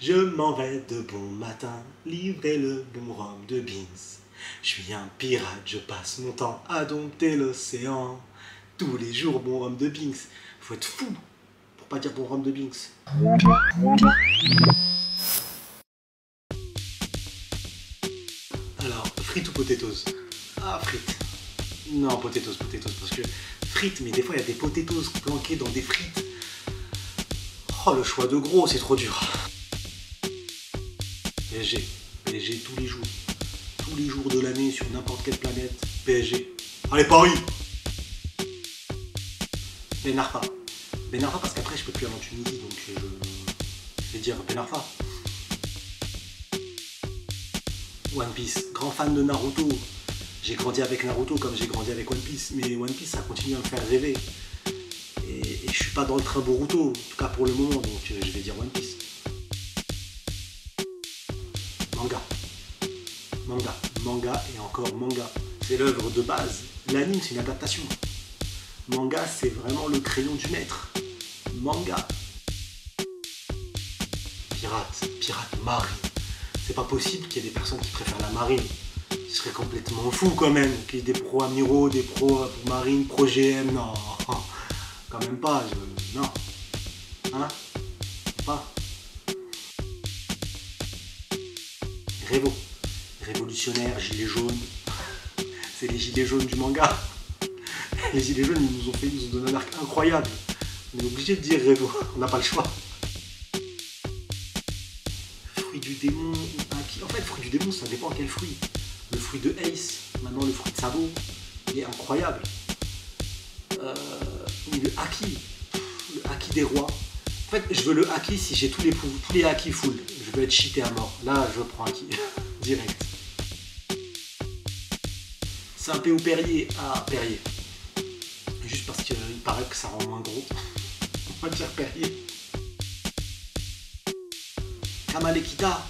Je m'en vais de bon matin, livrer le bon rhum de Beans. Je suis un pirate, je passe mon temps à dompter l'océan. Tous les jours, bon rhum de Beans. Faut être fou pour pas dire bon rhum de Beans. Alors, frites ou potatoes? Ah, frites. Non, potatoes, parce que frites, mais des fois il y a des potatoes planqués dans des frites. Oh, le choix de gros, c'est trop dur. PSG, PSG tous les jours de l'année sur n'importe quelle planète, PSG. Allez Paris. Ben Arfa parce qu'après je peux plus aller en Tunisie, donc je vais dire Ben Arfa. One Piece, grand fan de Naruto. J'ai grandi avec Naruto comme j'ai grandi avec One Piece, mais One Piece ça continue à me faire rêver. Et je suis pas dans le train Boruto, en tout cas pour le moment, donc je vais dire One Piece. Manga et encore manga. C'est l'œuvre de base. L'anime, c'est une adaptation. Manga, c'est vraiment le crayon du maître. Manga. Pirate, marine. C'est pas possible qu'il y ait des personnes qui préfèrent la marine. Ce serait complètement fou quand même. Qu'il y ait des pros amiraux, des pros marine, pro GM. Non, quand même pas. Non. Hein? Pas. Révolutionnaire, gilets jaunes. C'est les gilets jaunes du manga. Les gilets jaunes, ils nous ont donné un arc incroyable. On est obligé de dire Révo, on n'a pas le choix. Fruit du démon ou Haki. En fait, fruit du démon, ça dépend quel fruit. Le fruit de Ace, maintenant le fruit de Sabo, il est incroyable. Mais le Haki des rois. En fait, je veux le Haki si j'ai tous les Haki full. Je veux être cheaté à mort. Là, je prends Haki. Direct. Saint-Pé ou Perrier? Ah, Perrier. Juste parce qu'il paraît que ça rend moins gros. On va dire Perrier. Kamalekita.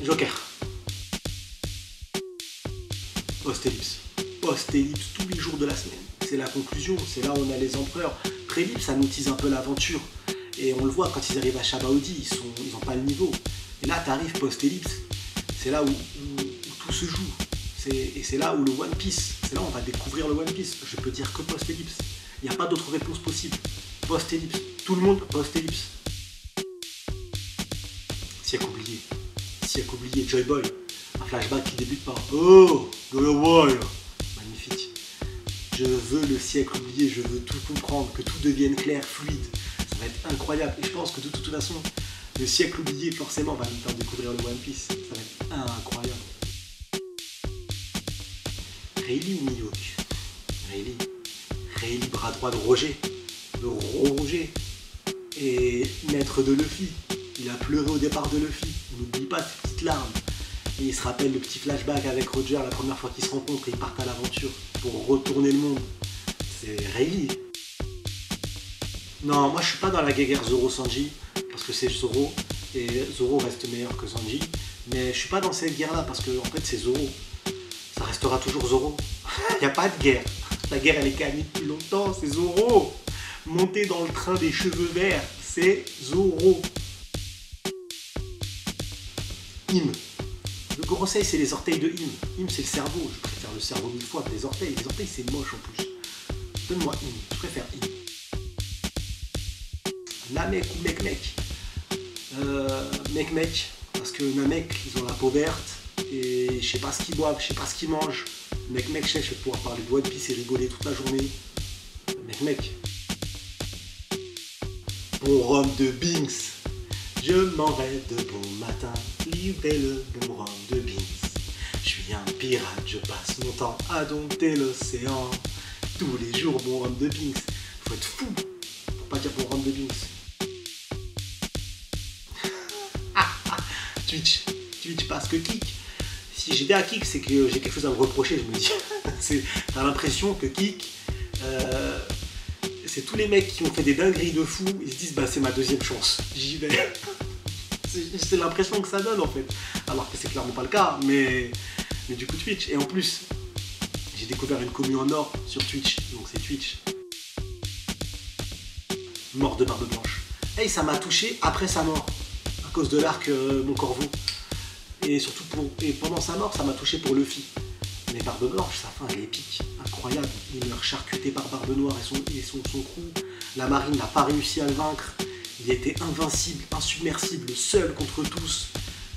Joker. Post-ellipse. Post-ellipse tous les jours de la semaine. C'est la conclusion, c'est là où on a les empereurs. Pré-ellipse, ça nous tease un peu l'aventure. Et on le voit quand ils arrivent à Shabaudi, ils n'ont pas le niveau. Et là, tu arrives post-ellipse. C'est là où tout se joue. Et c'est là où le One Piece, c'est là où on va découvrir le One Piece. Je peux dire que post-ellipse. Il n'y a pas d'autre réponse possible. Post-ellipse. Tout le monde post-ellipse. Siècle oublié, Joy Boy. Un flashback qui débute par Oh, Joy Boy. Magnifique. Je veux le siècle oublié, je veux tout comprendre, que tout devienne clair, fluide. Ça va être incroyable. Et je pense que de toute façon, le siècle oublié, forcément, va nous faire découvrir le One Piece. Ça va être incroyable. Rayleigh ou Mihawk? Rayleigh, bras droit de Roger. De Roger. Et maître de Luffy. Il a pleuré au départ de Luffy. On n'oublie pas ses petites larmes. Et il se rappelle le petit flashback avec Roger la première fois qu'ils se rencontrent et ils partent à l'aventure pour retourner le monde. C'est Rayleigh. Non, moi je suis pas dans la guerre Zoro-Sanji, parce que c'est Zoro, et Zoro reste meilleur que Sanji, mais je suis pas dans cette guerre là, parce que en fait c'est Zoro. Ça restera toujours Zoro. Il n'y a pas de guerre. La guerre elle est gagnée depuis longtemps, c'est Zoro. Monter dans le train des cheveux verts, c'est Zoro. Im. Le conseil c'est les orteils de Im. Im c'est le cerveau, je préfère le cerveau 1000 fois que les orteils. Les orteils c'est moche en plus. Donne-moi Im, je préfère Im. Namek ou Mekmek? Mekmek, parce que Namek, ils ont la peau verte, et je sais pas ce qu'ils boivent, je sais pas ce qu'ils mangent. Mekmek, je vais pouvoir parler de One Piece et rigoler toute la journée. Mekmek. Bon rhum de Binks. Je m'en vais de bon matin, livrer le bon rhum de Beans. Je suis un pirate, je passe mon temps à dompter l'océan. Tous les jours, bon rhum de Beans. Faut être fou pour pas dire bon rhum de Beans. Twitch parce que Kik. Si j'étais à Kik, c'est que j'ai quelque chose à me reprocher, je me dis. T'as l'impression que Kik, c'est tous les mecs qui ont fait des dingueries de fou, ils se disent bah c'est ma deuxième chance, j'y vais. C'est l'impression que ça donne en fait. Alors que c'est clairement pas le cas, mais du coup Twitch. Et en plus, j'ai découvert une commune en or sur Twitch, donc c'est Twitch. mort de Barbe Blanche. Et ça m'a touché après sa mort, à cause de l'arc Mon Corbeau. Et surtout pendant sa mort, ça m'a touché pour Luffy. Mais Barbe Blanche, sa fin elle est épique, incroyable. Il meurt charcuté par Barbe Noire et son crew. La marine n'a pas réussi à le vaincre. Il était invincible, insubmersible, seul contre tous.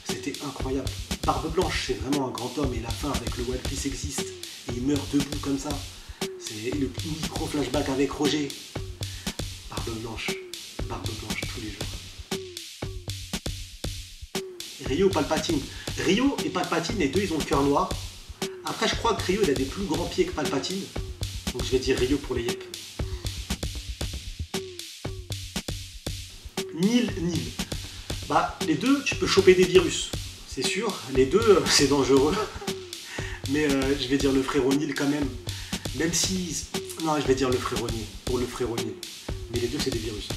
C'était incroyable. Barbe Blanche, c'est vraiment un grand homme et la fin avec le One Piece existe. Et il meurt debout comme ça. C'est le micro-flashback avec Roger. Barbe Blanche tous les jours. Rio, Palpatine. Rio et Palpatine, les deux, ils ont le cœur noir. Après, je crois que Rio, il a des plus grands pieds que Palpatine. Donc je vais dire Rio pour les yep. Nil. Bah, les deux, tu peux choper des virus. C'est sûr. Les deux, c'est dangereux. Mais je vais dire le frérot Nil quand même. Même si... Non, je vais dire le frérot Nil. Pour le frérot Nil. Mais les deux, c'est des virus.